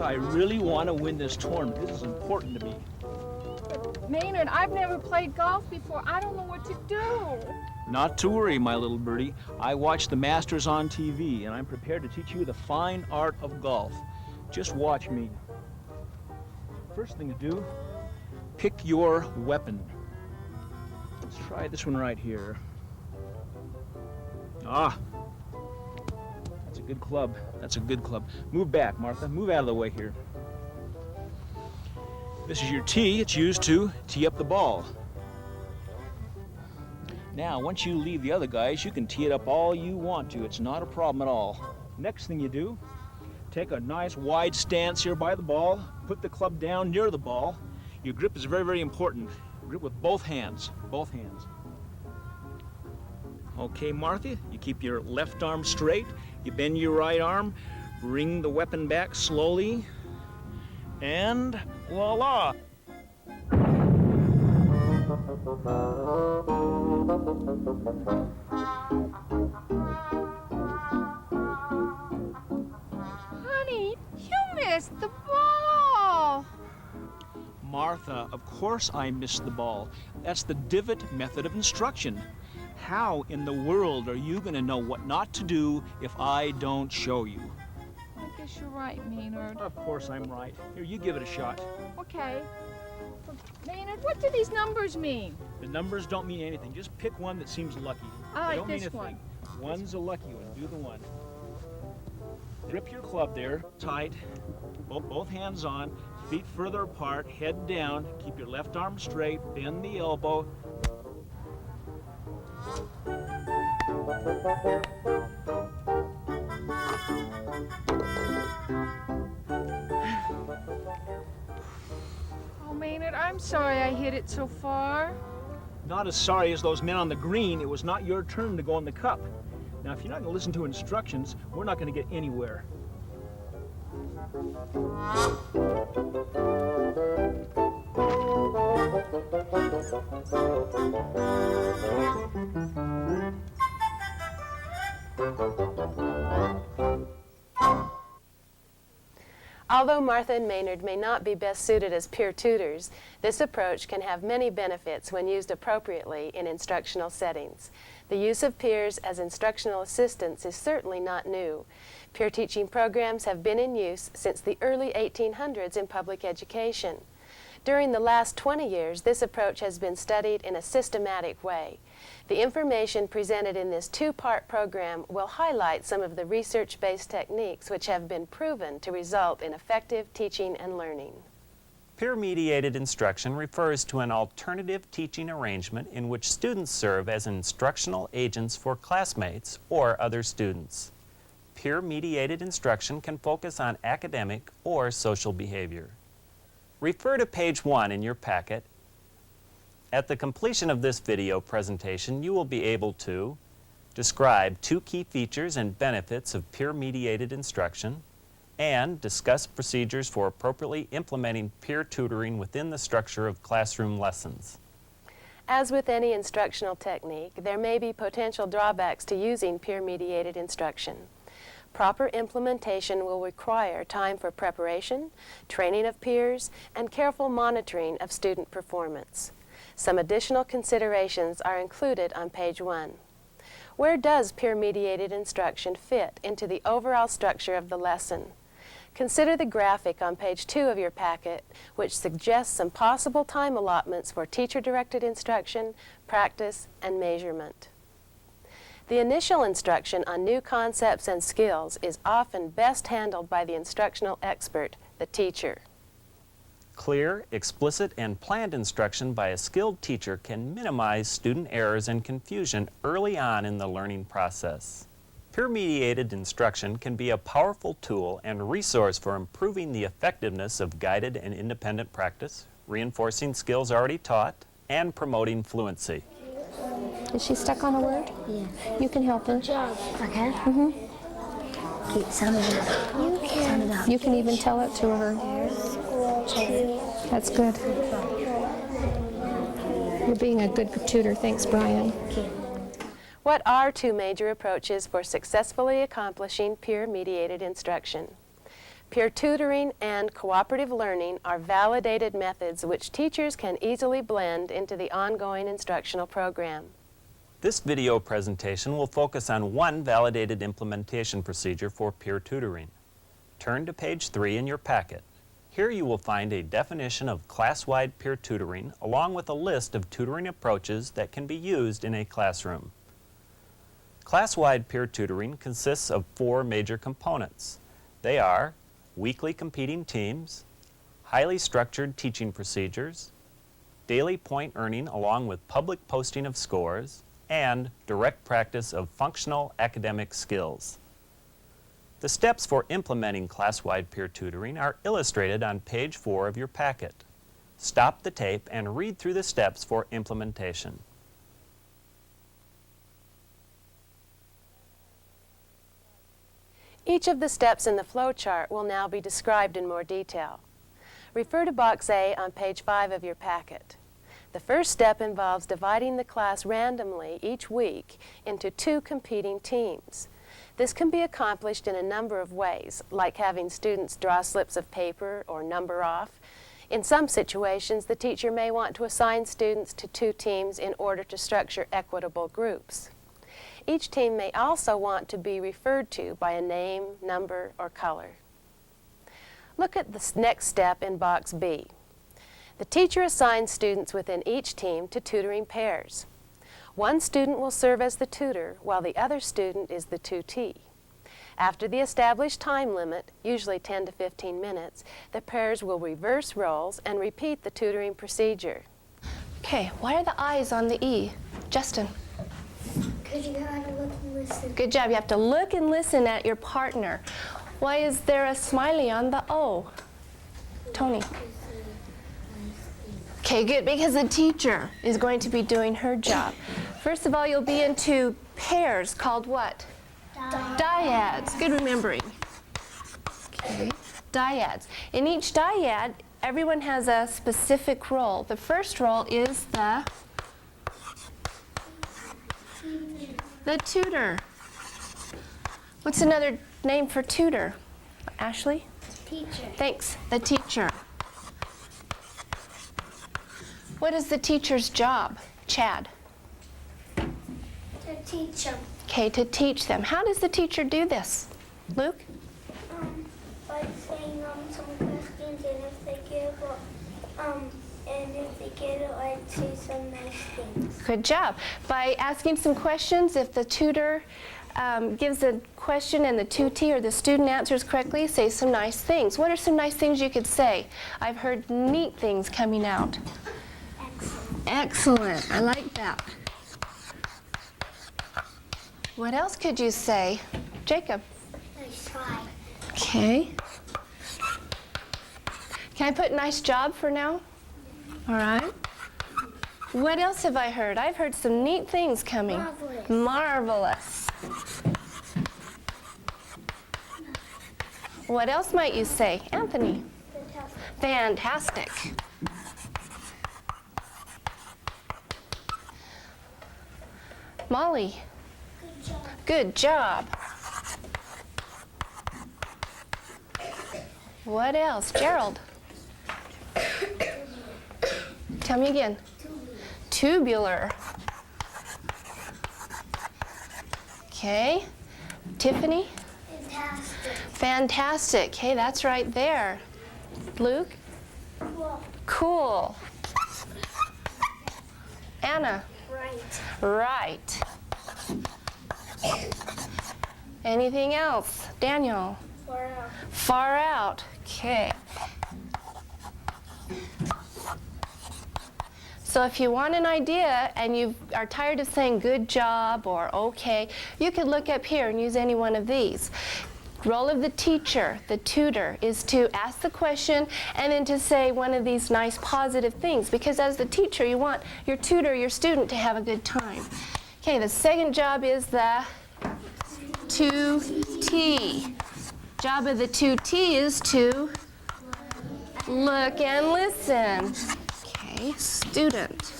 I really want to win this tournament. This is important to me. Maynard, I've never played golf before. I don't know what to do. Not to worry, my little birdie. I watch the Masters on TV, and I'm prepared to teach you the fine art of golf. Just watch me. First thing to do, pick your weapon. Let's try this one right here. Ah, that's a good club. That's a good club. Move back, Martha. Move out of the way here. This is your tee. It's used to tee up the ball. Now, once you leave the other guys, you can tee it up all you want to. It's not a problem at all. Next thing you do, take a nice wide stance here by the ball. Put the club down near the ball. Your grip is very, very important. Grip with both hands. Both hands. Okay, Martha, you keep your left arm straight. You bend your right arm. Bring the weapon back slowly. And voila! Honey, you missed the ball. Martha, of course I missed the ball. That's the divot method of instruction. How in the world are you going to know what not to do if I don't show you? I guess you're right, Maynard. Of course I'm right. Here, you give it a shot. Okay. Maynard, what do these numbers mean? The numbers don't mean anything. Just pick one that seems lucky. I They like don't mean this a one. thing. One's a lucky one. Do the one. Grip your club there, tight. Both hands on, feet further apart, head down. Keep your left arm straight, bend the elbow. Oh, Maynard, I'm sorry I hit it so far. Not as sorry as those men on the green. It was not your turn to go in the cup. Now, if you're not going to listen to instructions, we're not going to get anywhere. Although Martha and Maynard may not be best suited as peer tutors, this approach can have many benefits when used appropriately in instructional settings. The use of peers as instructional assistants is certainly not new. Peer teaching programs have been in use since the early 1800s in public education. During the last 20 years, this approach has been studied in a systematic way. The information presented in this two-part program will highlight some of the research-based techniques which have been proven to result in effective teaching and learning. Peer-mediated instruction refers to an alternative teaching arrangement in which students serve as instructional agents for classmates or other students. Peer-mediated instruction can focus on academic or social behavior. Refer to page 1 in your packet. At the completion of this video presentation, you will be able to describe 2 key features and benefits of peer-mediated instruction, and discuss procedures for appropriately implementing peer tutoring within the structure of classroom lessons. As with any instructional technique, there may be potential drawbacks to using peer-mediated instruction. Proper implementation will require time for preparation, training of peers, and careful monitoring of student performance. Some additional considerations are included on page 1. Where does peer-mediated instruction fit into the overall structure of the lesson? Consider the graphic on page 2 of your packet, which suggests some possible time allotments for teacher-directed instruction, practice, and measurement. The initial instruction on new concepts and skills is often best handled by the instructional expert, the teacher. Clear, explicit, and planned instruction by a skilled teacher can minimize student errors and confusion early on in the learning process. Peer-mediated instruction can be a powerful tool and resource for improving the effectiveness of guided and independent practice, reinforcing skills already taught, and promoting fluency. Is she stuck on a word? Yeah. You can help her. Good job. Okay. Okay, sound it out. Sound it out. You can even tell it to her. That's good. You're being a good tutor. Thanks, Brian. Okay. What are 2 major approaches for successfully accomplishing peer-mediated instruction? Peer tutoring and cooperative learning are validated methods which teachers can easily blend into the ongoing instructional program. This video presentation will focus on one validated implementation procedure for peer tutoring. Turn to page 3 in your packet. Here you will find a definition of class-wide peer tutoring along with a list of tutoring approaches that can be used in a classroom. Class-wide peer tutoring consists of 4 major components. They are weekly competing teams, highly structured teaching procedures, daily point earning along with public posting of scores, and direct practice of functional academic skills. The steps for implementing class-wide peer tutoring are illustrated on page 4 of your packet. Stop the tape and read through the steps for implementation. Each of the steps in the flowchart will now be described in more detail. Refer to box A on page 5 of your packet. The first step involves dividing the class randomly each week into 2 competing teams. This can be accomplished in a number of ways, like having students draw slips of paper or number off. In some situations, the teacher may want to assign students to 2 teams in order to structure equitable groups. Each team may also want to be referred to by a name, number, or color. Look at the next step in box B. The teacher assigns students within each team to tutoring pairs. One student will serve as the tutor while the other student is the tutee. After the established time limit, usually 10 to 15 minutes, the pairs will reverse roles and repeat the tutoring procedure. Okay, why are the eyes on the E? Justin. Because you gotta look and listen. Good job. You have to look and listen at your partner. Why is there a smiley on the O? Tony. Okay, good, because the teacher is going to be doing her job. First of all, you'll be into pairs called what? Dyads. Good remembering. Okay, dyads. In each dyad, everyone has a specific role. The first role is the tutor. What's another name for tutor? Ashley? Teacher. Thanks. The teacher. What is the teacher's job? Chad. To teach them. Okay, to teach them. How does the teacher do this? Luke? By saying some questions, and if they get it, I'd say some nice things. Good job. By asking some questions, if the tutor gives a question and the tutee or the student answers correctly, say some nice things. What are some nice things you could say? I've heard neat things coming out. Excellent. I like that. What else could you say? Jacob. Nice try. Okay. Can I put nice job for now? All right. What else have I heard? I've heard some neat things coming. Marvelous. Marvelous. What else might you say? Anthony. Fantastic. Fantastic. Molly. Good job. Good job. What else? Gerald. Tell me again. Tubular. Okay. Tiffany? Fantastic. Fantastic. Okay, that's right there. Luke? Cool. Cool. Anna? Right. Right. Anything else? Daniel? Far out. Far out. Okay. So if you want an idea and you are tired of saying good job or okay, you could look up here and use any one of these. Role of the teacher, the tutor, is to ask the question and then to say one of these nice positive things, because as the teacher you want your tutor, your student, to have a good time. Okay, the second job is the tutee. Job of the tutee is to look and listen. Okay, student.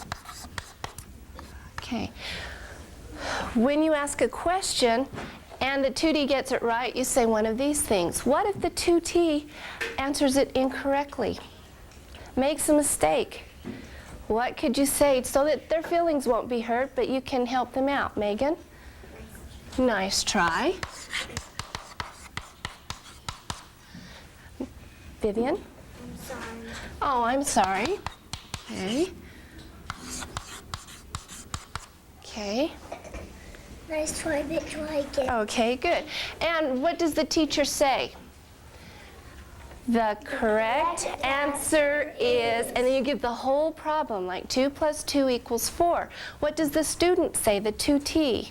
Okay. When you ask a question, and the 2D gets it right, you say one of these things. What if the 2T answers it incorrectly? Makes a mistake. What could you say so that their feelings won't be hurt, but you can help them out? Megan? Nice try. Vivian? I'm sorry. Oh, I'm sorry. Okay. Okay. Nice try, but try again. Okay, good. And what does the teacher say? The correct answer is, and then you give the whole problem, like 2 plus 2 equals 4. What does the student say, the 2T?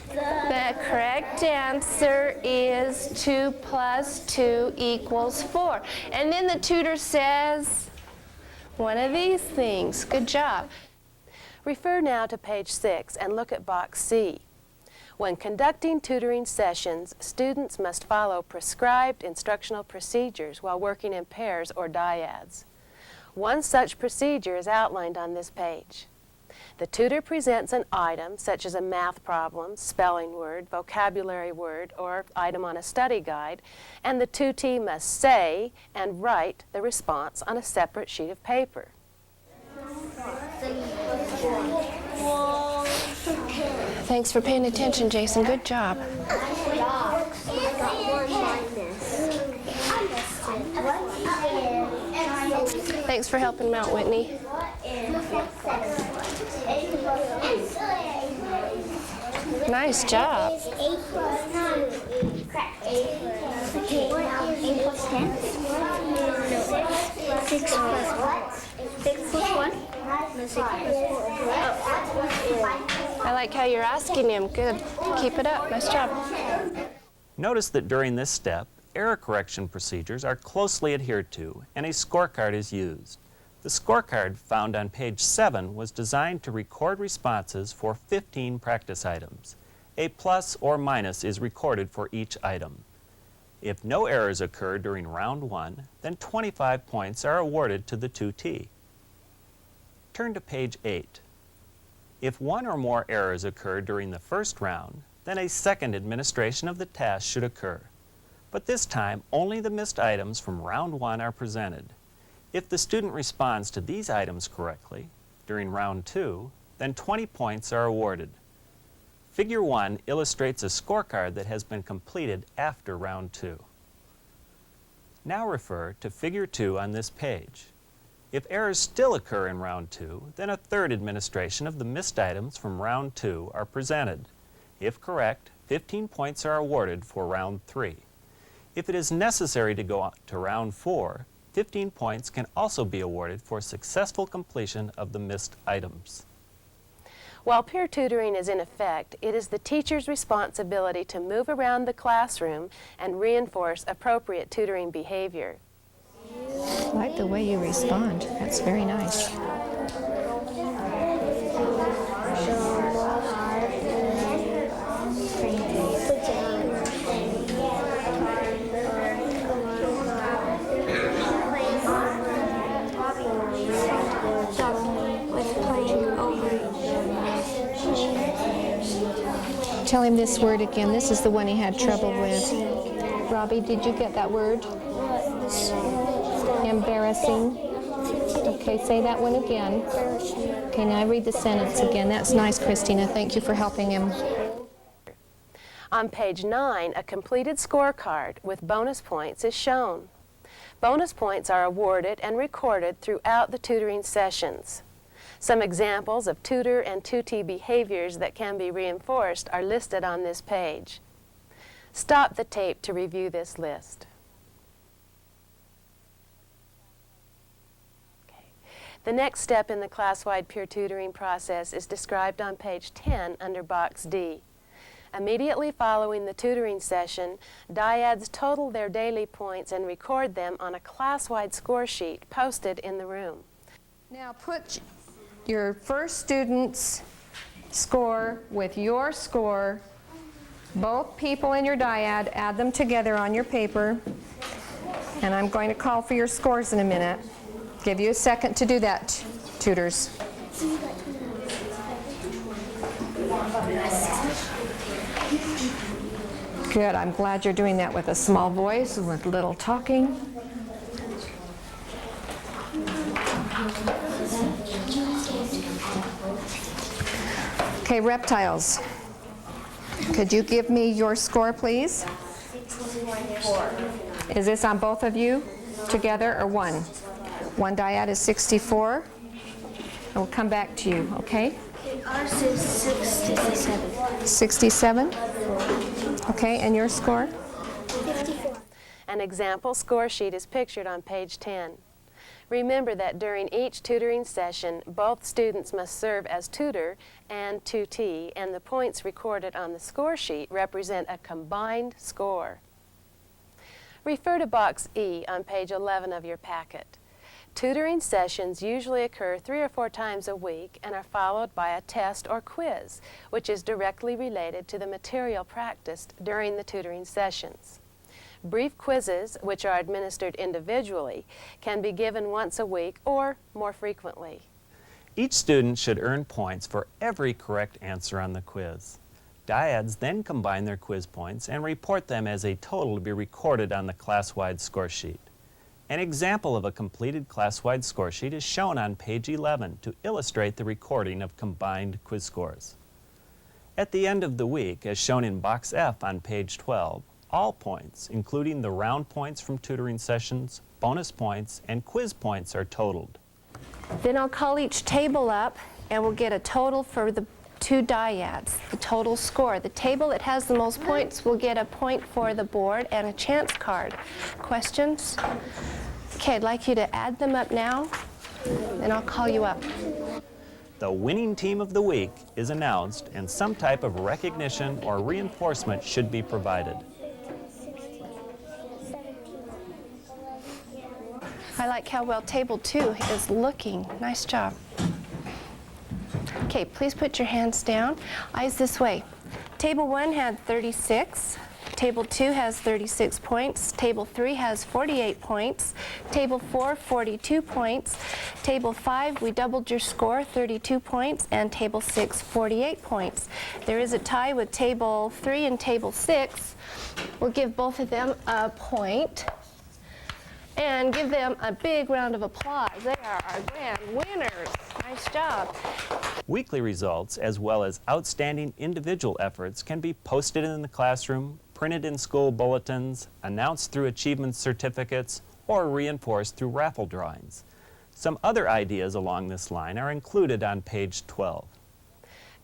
The correct answer is 2 plus 2 equals 4. And then the tutor says one of these things. Good job. Refer now to page 6 and look at box C. When conducting tutoring sessions, students must follow prescribed instructional procedures while working in pairs or dyads. One such procedure is outlined on this page. The tutor presents an item such as a math problem, spelling word, vocabulary word, or item on a study guide, and the 2T must say and write the response on a separate sheet of paper. Thanks for paying attention, Jason. Good job. Thanks for helping him out, Whitney. Nice job. 8 plus 2. Okay, 8 plus 10? No. 6 plus what? 6 plus 1? No, 6 plus 4. I like how you're asking him. Good. Keep it up. Nice job. Notice that during this step, error correction procedures are closely adhered to and a scorecard is used. The scorecard found on page 7 was designed to record responses for 15 practice items. A plus or minus is recorded for each item. If no errors occur during round 1, then 25 points are awarded to the 2T. Turn to page 8. If one or more errors occur during the first round, then a second administration of the task should occur. But this time, only the missed items from round 1 are presented. If the student responds to these items correctly during round 2, then 20 points are awarded. Figure 1 illustrates a scorecard that has been completed after round 2. Now refer to figure 2 on this page. If errors still occur in round 2, then a third administration of the missed items from round 2 are presented. If correct, 15 points are awarded for round 3. If it is necessary to go on to round 4, 15 points can also be awarded for successful completion of the missed items. While peer tutoring is in effect, it is the teacher's responsibility to move around the classroom and reinforce appropriate tutoring behavior. I like the way you respond. That's very nice. Tell him this word again. This is the one he had trouble with. Robbie, did you get that word? Embarrassing. Okay, say that one again. Okay, now read the sentence again. That's nice, Christina. Thank you for helping him. On page 9, a completed scorecard with bonus points is shown. Bonus points are awarded and recorded throughout the tutoring sessions. Some examples of tutor and 2T behaviors that can be reinforced are listed on this page. Stop the tape to review this list. Okay. The next step in the class-wide peer tutoring process is described on page 10 under box D. Immediately following the tutoring session, dyads total their daily points and record them on a class-wide score sheet posted in the room. Now put your first student's score with your score, both people in your dyad, add them together on your paper, and I'm going to call for your scores in a minute. Give you a second to do that, tutors. Good, I'm glad you're doing that with a small voice and with little talking. Okay, reptiles. Could you give me your score, please? 64. Is this on both of you together or one? One dyad is 64. We'll come back to you, okay? Ours is 67. 67? Okay, and your score? 54. An example score sheet is pictured on page 10. Remember that during each tutoring session, both students must serve as tutor and tutee, and the points recorded on the score sheet represent a combined score. Refer to box E on page 11 of your packet. Tutoring sessions usually occur 3 or 4 times a week and are followed by a test or quiz, which is directly related to the material practiced during the tutoring sessions. Brief quizzes, which are administered individually, can be given once a week or more frequently. Each student should earn points for every correct answer on the quiz. Dyads then combine their quiz points and report them as a total to be recorded on the class-wide score sheet. An example of a completed class-wide score sheet is shown on page 11 to illustrate the recording of combined quiz scores. At the end of the week, as shown in box F on page 12, all points, including the round points from tutoring sessions, bonus points, and quiz points are totaled. Then I'll call each table up and we'll get a total for the 2 dyads, the total score. The table that has the most points will get a point for the board and a chance card. Questions? Okay, I'd like you to add them up now, and I'll call you up. The winning team of the week is announced and some type of recognition or reinforcement should be provided. I like how well table 2 is looking. Nice job. Okay, please put your hands down. Eyes this way. Table 1 had 36. Table 2 has 36 points. Table 3 has 48 points. Table 4, 42 points. Table 5, we doubled your score, 32 points. And Table 6, 48 points. There is a tie with Table 3 and Table 6. We'll give both of them a point and give them a big round of applause. They are our grand winners. Nice job. Weekly results, as well as outstanding individual efforts, can be posted in the classroom, printed in school bulletins, announced through achievement certificates, or reinforced through raffle drawings. Some other ideas along this line are included on page 12.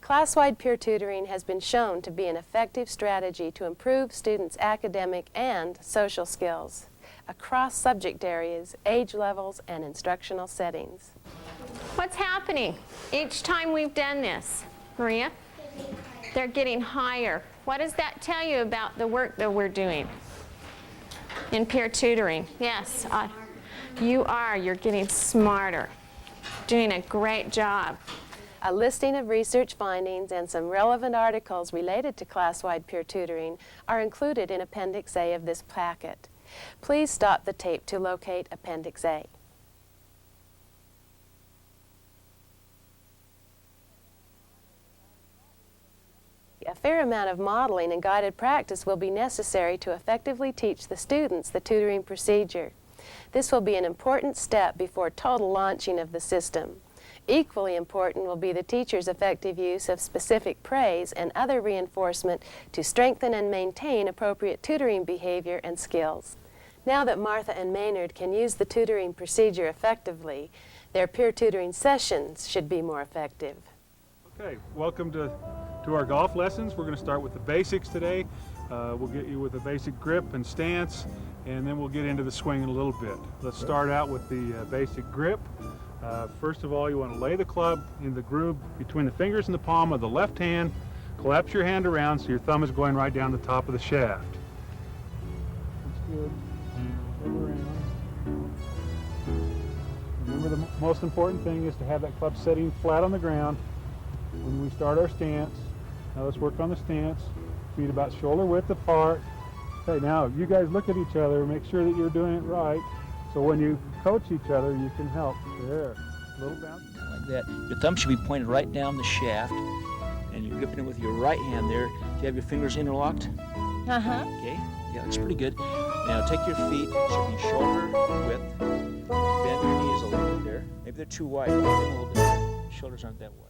Class-wide peer tutoring has been shown to be an effective strategy to improve students' academic and social skills across subject areas, age levels, and instructional settings. What's happening each time we've done this, Maria? They're getting higher. What does that tell you about the work that we're doing in peer tutoring? Yes, you're getting smarter. Doing a great job. A listing of research findings and some relevant articles related to class-wide peer tutoring are included in Appendix A of this packet. Please stop the tape to locate Appendix A. A fair amount of modeling and guided practice will be necessary to effectively teach the students the tutoring procedure. This will be an important step before total launching of the system. Equally important will be the teacher's effective use of specific praise and other reinforcement to strengthen and maintain appropriate tutoring behavior and skills. Now that Martha and Maynard can use the tutoring procedure effectively, their peer tutoring sessions should be more effective. Okay, welcome to our golf lessons. We're going to start with the basics today. We'll get you with a basic grip and stance, and then we'll get into the swing in a little bit. Let's start out with the basic grip. First of all, you want to lay the club in the groove between the fingers and the palm of the left hand. Collapse your hand around so your thumb is going right down the top of the shaft. That's good. Remember, the most important thing is to have that club setting flat on the ground when we start our stance. Now let's work on the stance. Feet about shoulder width apart. Okay, now you guys look at each other, make sure that you're doing it right. So when you coach each other, you can help. There, little bounce. Like that. Your thumb should be pointed right down the shaft, and you're gripping it with your right hand there. Do you have your fingers interlocked? Uh-huh. Okay, yeah, that's pretty good. Now take your feet, should be shoulder width. Bend your knees a little bit there. Maybe they're too wide. Bend them a little bit. Shoulders aren't that wide.